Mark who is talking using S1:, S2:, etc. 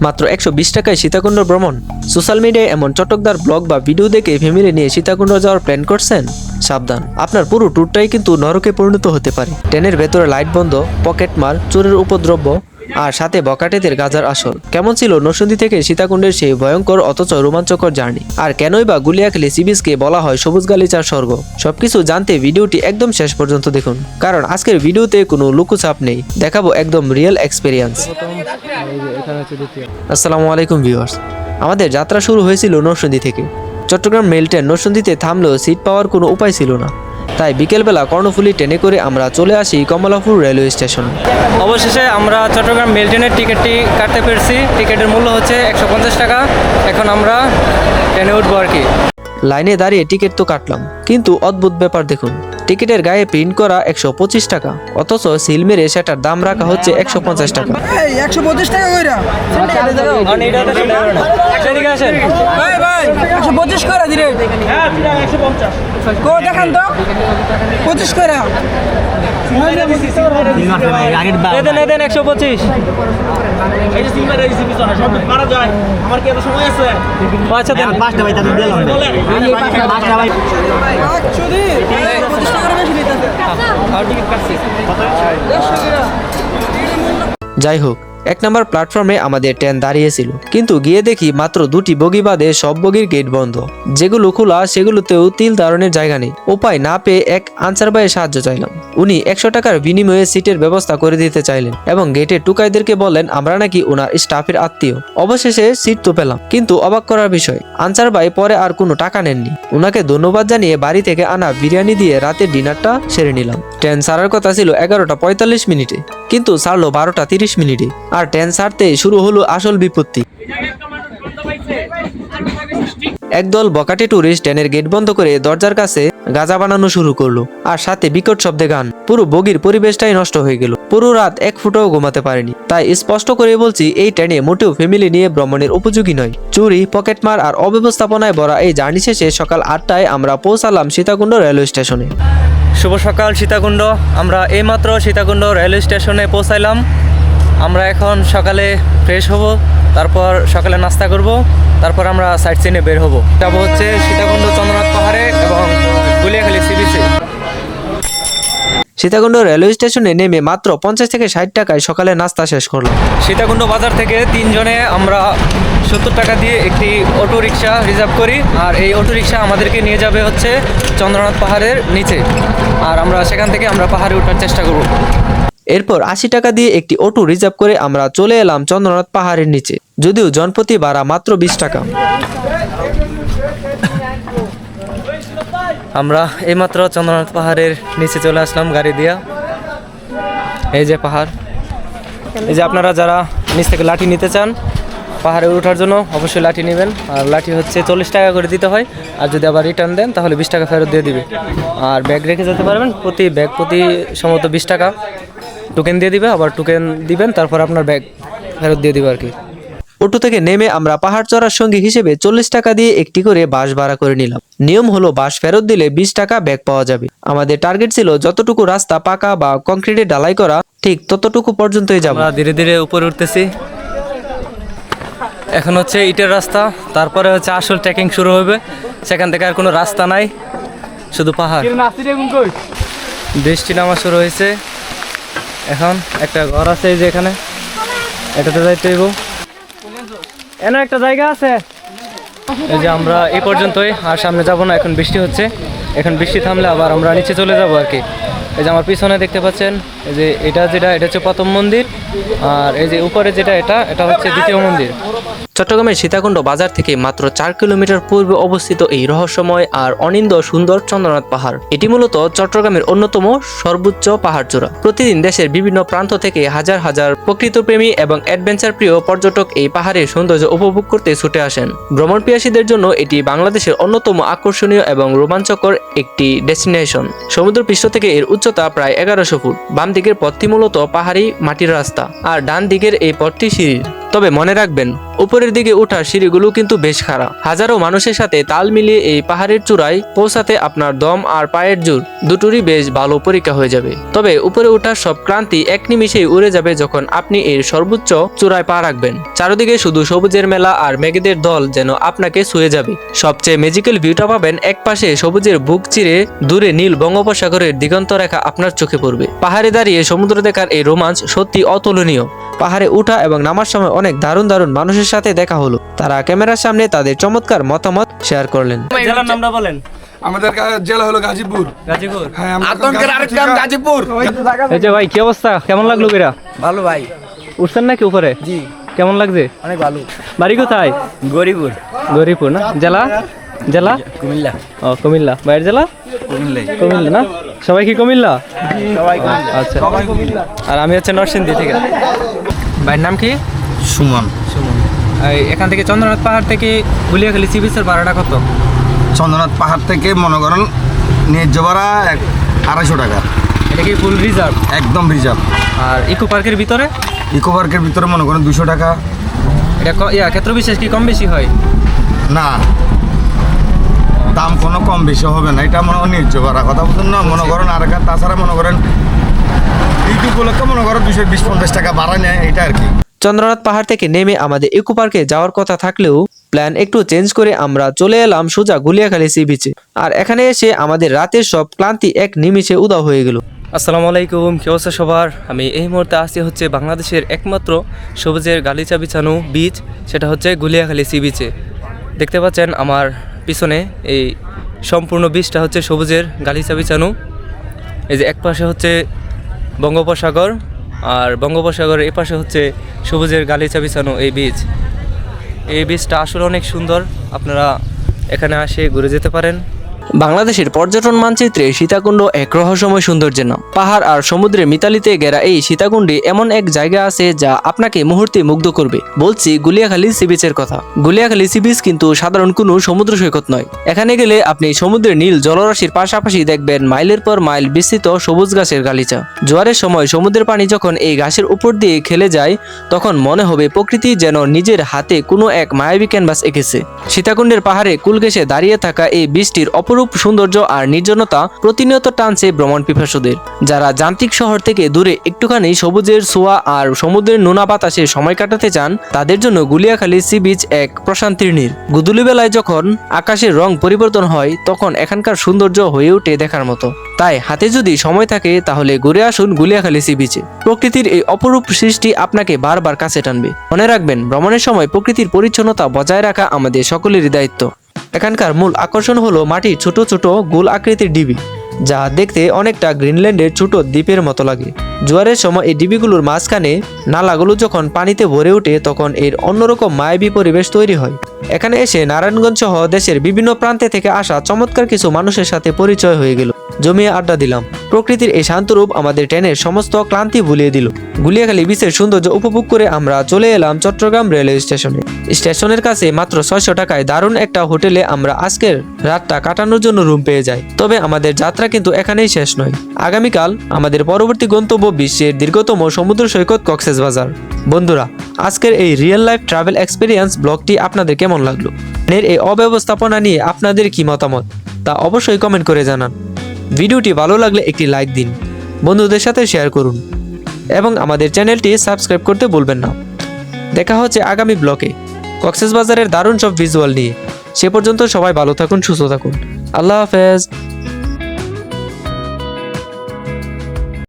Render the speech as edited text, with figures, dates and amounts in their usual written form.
S1: মাত্র 120 টাকায় সীতাকুণ্ড ভ্রমণ। সোশ্যাল মিডিয়ায় এমন চটকদার ব্লগ বা ভিডিও দেখে ফ্যামিলি নিয়ে সীতাকুণ্ড যাওয়ার প্ল্যান করছেন? সাবধান, আপনার পুরো ট্যুরটাই কিন্তু নরকে পরিণত হতে পারে। ট্রেনের ভেতরে লাইট বন্ধ, পকেটমার, চোরের উপদ্রব্য আর সাথে বকাটেদের গাজার আসর। কেমন ছিল নরসিংদী থেকে সীতাকুণ্ডের সেই ভয়ঙ্কর অথচ রোমাঞ্চকর জার্নি? আর কেনই বা গুলিয়াখালী সি বিচকে বলা হয় সবুজ গালিচার স্বর্গ? সবকিছু জানতে ভিডিওটি একদম শেষ পর্যন্ত দেখুন, কারণ আজকের ভিডিওতে কোনো লুকুচাপ নেই, দেখাবো একদম রিয়েল এক্সপিরিয়েন্স। আসসালামু আলাইকুম ভিউয়ার্স, আমাদের যাত্রা শুরু হয়েছিল নরসিংদী থেকে। চট্টগ্রাম মেল ট্রেন নরসিংদীতে থামলেও সিট পাওয়ার কোনো উপায় ছিল না, তাই বিকেলবেলা কর্ণফুলী ট্রেনে করে আমরা চলে আসি কমলাপুর রেলওয়ে স্টেশন।
S2: অবশেষে আমরা চট্টগ্রাম মেল ট্রেনের টিকিটটি কাটতে পেরেছি। টিকিটের মূল্য হচ্ছে 150 টাকা। এখন আমরা ট্রেনে উঠবো আর কি।
S1: লাইনে দাঁড়িয়ে টিকিট তো কাটলাম, কিন্তু অদ্ভুত ব্যাপার দেখুন, টিকিটের গায়ে প্রিন্ট করা 125 টাকা, অথচ সিল মেরে সেটার দাম রাখা হচ্ছে 150 টাকা।
S3: 125 টাকা কইরা
S2: সেদিকে আসেন।
S3: ভাই 125 করে দিরে। হ্যাঁ 150 কো দেখান তো 25 করে
S2: দেন 125।
S4: এই যে সিলভার এই সিবি সরা সব মারা যায়। আমার কি এত সময় আছে?
S2: আচ্ছা দেন।
S4: পাঁচটা ভাই তাহলে দিলাম। পাঁচটা ভাই।
S3: একচুয়ালি 25 টাকা বেশি নিতেছে।
S2: আর টিকিট কাটছি।
S1: যাই হোক, 1 নম্বর প্ল্যাটফর্মে আমাদের ট্রেন দাঁড়িয়েছিল, কিন্তু গিয়ে দেখি মাত্র 2টি বগি বাদে সব বগির গেট বন্ধ। যেগুলো খোলা সেগুলোতেও তিল ধারণের জায়গা নেই। উপায় না পেয়ে এক আনসার ভাইয়ের সাহায্য চাইলাম। উনি 100 টাকার বিনিময়ে সিটের ব্যবস্থা করে দিতে চাইলেন এবং গেটের টুকাইদেরকে বললেন আমরা নাকি ওনার স্টাফের আত্মীয়। অবশেষে সিট তো পেলাম, কিন্তু অবাক করার বিষয়, আনসার ভাই পরে আর কোনো টাকা নেননি। ওনাকে ধন্যবাদ জানিয়ে বাড়ি থেকে আনা বিরিয়ানি দিয়ে রাতের ডিনারটা সেরে নিলাম। ট্রেন ছাড়ার কথা ছিল 11টা 45 মিনিটে, কিন্তু ছাড়লো 12টা 30 মিনিটে। আর ট্রেন ছাড়তে শুরু হলো আসল বিপত্তি। একদল বকাটে টুরিস্ট ট্রেনের গেট বন্ধ করে দরজার কাছে গাঁজা বানানো শুরু করলো, আর সাথে বিকট শব্দে গান। পুরো বগির পরিবেশটাই নষ্ট হয়ে গেল। পুরো রাত এক ফুটাও ঘুমাতে পারেনি। তাই স্পষ্ট করে বলছি, এই ট্রেনে মোটেও ফ্যামিলি নিয়ে ভ্রমণের উপযোগী নয়। চুরি, পকেটমার আর অব্যবস্থাপনায় ভরা এই জার্নি শেষে সকাল 8টায় আমরা পৌঁছালাম সীতাকুণ্ড রেলওয়ে স্টেশনে।
S2: শুভ সকাল সীতাকুণ্ড। আমরা এইমাত্র সীতাকুণ্ড রেলওয়ে স্টেশনে পৌঁছাইলাম। আমরা এখন সকালে ফ্রেশ হব, তারপর সকালে নাস্তা করব, তারপর আমরা সাইট সিনে বের হব। যাবো হচ্ছে সীতাকুণ্ড চন্দ্রনাথ পাহাড়ে এবং গুলিয়াখালী সি বিচে।
S1: সীতাকুণ্ড রেলওয়ে স্টেশনে নেমে মাত্র 50 থেকে 60 টাকায় সকালে নাস্তা শেষ করলাম।
S2: সীতাকুণ্ড বাজার থেকে 3 জনে আমরা 70 টাকা দিয়ে একটি অটো রিক্সা রিজার্ভ করি, আর এই অটো রিক্সা আমাদেরকে নিয়ে যাবে হচ্ছে চন্দ্রনাথ পাহাড়ের নিচে, আর আমরা সেখান থেকে আমরা পাহাড়ে ওঠার চেষ্টা করব।
S1: এরপর 80 টাকা দিয়ে একটি অটো রিজার্ভ করে আমরা চলে এলাম চন্দ্রনাথ পাহাড়ের নিচে, যদিও জনপ্রতি ভাড়া মাত্র 20 টাকা।
S2: আমরা এইমাত্র চন্দ্রনাথ পাহাড়ের নিচে চলে আসলাম গাড়ি দিয়া। এই যে পাহাড়, এই যে আপনারা যারা নিচ থেকে লাঠি নিতে চান পাহাড়ে ওঠার জন্য অবশ্যই লাঠি নেবেন। আর লাঠি হচ্ছে 40 টাকা করে দিতে হয়, আর যদি আবার রিটার্ন দেন তাহলে 20 টাকা ফেরত দিয়ে দিবে। আর ব্যাগ রেখে যেতে পারবেন, প্রতি ব্যাগ প্রতি সম্ভবত 20 টাকা টোকেন দিয়ে দিবে। আবার টোকেন দিবেন, তারপর আপনার ব্যাগ ফেরত দিয়ে দিবে আর কি।
S1: অটো থেকে নেমে আমরা পাহাড় চড়ার সঙ্গী হিসেবে 40 টাকা দিয়ে একটি করে বাস ভাড়া করে নিলাম। নিয়ম হলো বাস ফেরত দিলে 20 টাকা ব্যাগ পাওয়া যাবে। আমাদের টার্গেট ছিল যতটুকু রাস্তা পাকা বা কংক্রিটে ঢালাই করা ঠিক ততটুকু পর্যন্তই যাব।
S2: আমরা ধীরে ধীরে উপরে উঠতেছি। এখন হচ্ছে ইটের রাস্তা, তারপরে হচ্ছে আসল ট্রেকিং শুরু হবে। সেখান থেকে আর কোনো রাস্তা নাই, শুধু পাহাড়। বৃষ্টি নামা শুরু হয়েছে। এখন একটা ঘর আছে এই যে এখানে, এটাতে যাইতে হইব। এনে একটা জায়গা আছে। এই যে আমরা এই পর্যন্তই, আর সামনে যাব না, এখন বৃষ্টি হচ্ছে। এখন বৃষ্টি থামলে আবার আমরা নিচে চলে যাব আর কি। এই যে আমার পিছনে দেখতে পাচ্ছেন, এই যে এটা হচ্ছে প্রথম মন্দির, আর এই যে উপরে এটা হচ্ছে দ্বিতীয় মন্দির।
S1: চট্টগ্রামের সীতাকুণ্ড বাজার থেকে মাত্র 4 কিলোমিটার পূর্বে অবস্থিত এই রহস্যময় আর অনিন্দ সুন্দর চন্দ্রনাথ পাহাড়। এটি মূলত চট্টগ্রামের অন্যতম সর্বোচ্চ পাহাড় চূড়া। প্রতিদিন দেশের বিভিন্ন প্রান্ত থেকে হাজার হাজার প্রকৃতপ্রেমী এবং অ্যাডভেঞ্চার প্রিয় পর্যটক এই পাহাড়ের সৌন্দর্য উপভোগ করতে ছুটে আসেন। ভ্রমণ পিয়াসীদের জন্য এটি বাংলাদেশের অন্যতম আকর্ষণীয় এবং রোমাঞ্চকর একটি ডেস্টিনেশন। সমুদ্রপৃষ্ঠ থেকে এর উচ্চতা প্রায় 1100 ফুট। বাম দিকের পথটি মূলত পাহাড়ি মাটির রাস্তা, আর ডান দিকের এই পথটি সিঁড়ির। তবে মনে রাখবেন উপরের দিকে ওঠার সিঁড়িগুলো কিন্তু বেশ খারাপ। হাজারো মানুষের সাথে তাল মিলিয়ে এই পাহাড়ের চূড়ায় পৌঁছাতে আপনার দম আর পায়ের জোর দুটোরই বেশ ভালো পরীক্ষা হয়ে যাবে। তবে উপরে ওঠার সব ক্লান্তি এক নিমিষেই উড়ে যাবে যখন আপনি এর সর্বোচ্চ চূড়ায় পা রাখবেন। চারদিকে শুধু সবুজের মেলা আর মেঘেদের দল যেন আপনাকে ছুঁয়ে যাবে। সবচেয়ে ম্যাজিক্যাল ভিউটা পাবেন এক পাশে সবুজের বুক চিরে দূরে নীল বঙ্গোপসাগরের দিগন্ত রেখা আপনার চোখে পড়বে। পাহাড়ে দাঁড়িয়ে সমুদ্র দেখার এই রোমাঞ্চ সত্যি অতুলনীয়। পাহাড়ে ওঠা এবং নামার সময় অনেক দারুণ দারুণ মানুষের সাথে দেখা হলো। তারা ক্যামেরার সামনে তাদের চমৎকার মতামত শেয়ার করলেন।
S2: জেলার নামটা বলেন।
S5: আমাদের জেলা হলো গাজীপুর।
S2: গাজীপুর।
S5: হ্যাঁ, আতঙ্কের আরেক নাম গাজীপুর।
S2: এই যে ভাই কি অবস্থা, কেমন লাগলো বেরা?
S3: ভালো ভাই।
S2: উঠছেন নাকি উপরে?
S3: জি।
S2: কেমন লাগছে?
S3: অনেক ভালো।
S2: বাড়ি কোথায়?
S3: গরিপুর।
S2: গরিপুর না? জেলা? জেলা
S3: কুমিল্লা।
S2: ও কুমিল্লা। বাইরের জেলা? কুমিল্লা না? সবাই কি কুমিল্লা?
S3: সবাই
S2: আচ্ছা। আর আমি হচ্ছে নরসিংদী থেকে। ভাইয়ের নাম কি?
S5: সুমন।
S2: সুমন। এখান থেকে চন্দ্রনাথ পাহাড় থেকে গুলিয়াখালী সি বিচের ভাড়াটা কত?
S5: চন্দ্রনাথ পাহাড় থেকে মনে করেন ন্যায্য ভাড়া 250 টাকা।
S2: এটা কি ফুল রিজার্ভ?
S5: একদম রিজার্ভ।
S2: আর ইকো পার্কের ভিতরে?
S5: ইকো পার্কের ভিতরে মনে করেন 200 টাকা।
S2: এটা ক্ষেত্র বিশেষ কি কম বেশি হয়?
S5: না, দাম কোনো কম বেশি হবে না, এটা মনে করেন ন্যায্য ভাড়া। কথা বলতেন না, মনে করেন আর তাছাড়া মনে করেন ঈদ উপলক্ষে মনে করেন 220-50 টাকা ভাড়া নেয়, এটা আর কি।
S1: চন্দ্রনাথ পাহাড় থেকে নেমে আমাদের ইকো পার্কে যাওয়ার কথা থাকলেও প্ল্যান একটু চেঞ্জ করে আমরা চলে এলাম সোজা গুলিয়াখালী সি বিচে। আর এখানে এসে আমাদের রাতের সব ক্লান্তি এক নিমিষে উধাও হয়ে গেল।
S2: আসসালামু আলাইকুম, কি অবস্থা সবার? আমি এই মুহূর্তে আসছি হচ্ছে বাংলাদেশের একমাত্র সবুজের গালিচা বিছানো বিচ, সেটা হচ্ছে গুলিয়াখালী সি বিচে। দেখতে পাচ্ছেন আমার পিছনে এই সম্পূর্ণ বিচটা হচ্ছে সবুজের গালিচা বিছানো। এই যে এক পাশে হচ্ছে বঙ্গোপসাগর আর বঙ্গোপসাগরের এ পাশে হচ্ছে সবুজের গালিচা বিছানো এই বিচ। এই বিচটা আসলে অনেক সুন্দর, আপনারা এখানে আসে ঘুরে যেতে পারেন।
S1: বাংলাদেশের পর্যটন মানচিত্রে সীতাকুণ্ড এক রহস্যময় সৌন্দর্যের নাম। পাহাড় আর সমুদ্রের মিতালিতে ঘেরা এই সীতাকুণ্ডে এমন এক জায়গা আছে যা আপনাকে মুহূর্তে মুগ্ধ করবে। বলছি গুলিয়াখালী সি বিচের কথা। গুলিয়াখালী সি বিচ কিন্তু সাধারণ কোনো সমুদ্র সৈকত নয়। এখানে গেলে আপনি সমুদ্রের নীল জলরাশির পাশাপাশি দেখবেন মাইলের পর মাইল বিস্তৃত সবুজ গাছের গালিচা। জোয়ারের সময় সমুদ্রের পানি যখন এই ঘাসের উপর দিয়ে খেলে যায় তখন মনে হবে প্রকৃতি যেন নিজের হাতে কোনো এক মায়াবী ক্যানভাস এঁকেছে। সীতাকুণ্ডের পাহাড়ে কুল ঘেঁষে দাঁড়িয়ে থাকা এই বীজটির অপরূপ সৌন্দর্য আর নির্জনতা প্রতিনিয়ত টানছে ভ্রমণ পিপাসুদের। যারা যান্ত্রিক শহর থেকে দূরে একটুখানি সবুজের ছোঁয়া আর সমুদ্রের নোনা বাতাসে সময় কাটাতে চান তাদের জন্য গুলিয়াখালী সি বিচ এক প্রশান্তির নীড়। গুদুলি বেলায় যখন আকাশের রং পরিবর্তন হয় তখন এখানকার সৌন্দর্য হয়ে ওঠে দেখার মতো। তাই হাতে যদি সময় থাকে তাহলে ঘুরে আসুন গুলিয়াখালী সি বিচে। প্রকৃতির এই অপরূপ সৃষ্টি আপনাকে বারবার কাছে টানবে। মনে রাখবেন, ভ্রমণের সময় প্রকৃতির পরিচ্ছন্নতা বজায় রাখা আমাদের সকলেরই দায়িত্ব। এখানকার মূল আকর্ষণ হলো মাটির ছোট ছোট গোল আকৃতির ডিবি, যা দেখতে অনেকটা গ্রিনল্যান্ডের ছোট দ্বীপের মতো লাগে। জোয়ারের সময় এই ডিবিগুলোর মাঝখানে নালাগুলো যখন পানিতে ভরে ওঠে তখন এর অন্যরকম মায়াবী পরিবেশ তৈরি হয়। এখানে এসে নারায়ণগঞ্জ সহ দেশের বিভিন্ন প্রান্তে থেকে আসা চমৎকার কিছু মানুষের সাথে পরিচয় হয়ে গেল। জমিয়ে আড্ডা দিলাম। প্রকৃতির এই শান্তরূপ আমাদের ট্রেনের সমস্ত ক্লান্তি ভুলিয়ে দিল। গুলিয়াখালী বিচের সৌন্দর্য উপভোগ করে আমরা চলে এলাম চট্টগ্রাম রেলওয়ে স্টেশনে। স্টেশনের কাছে মাত্র 600 টাকায় দারুণ একটা হোটেলে আমরা আজকের রাতটা কাটানোর জন্য রুম পেয়ে যাই। তবে আমাদের যাত্রা কিন্তু এখানেই শেষ নয়। আগামীকাল আমাদের পরবর্তী গন্তব্য বিশ্বের দীর্ঘতম সমুদ্র সৈকত কক্সবাজার। বন্ধুরা, আজকের এই রিয়েল লাইফ ট্রাভেল এক্সপিরিয়েন্স ব্লগটি আপনাদের কেমন লাগলো? এই অব্যবস্থাপনা নিয়ে আপনাদের কি মতামত তা অবশ্যই কমেন্ট করে জানান। ভিডিওটি ভালো লাগলে একটি লাইক দিন, বন্ধুদের সাথে শেয়ার করুন এবং আমাদের চ্যানেলটি সাবস্ক্রাইব করতে ভুলবেন না। দেখা হচ্ছে আগামী ব্লগে কক্সবাজারের দারুণ সব ভিজুয়াল নিয়ে। সে পর্যন্ত সবাই ভালো থাকুন, সুস্থ থাকুন। আল্লাহ হাফেজ।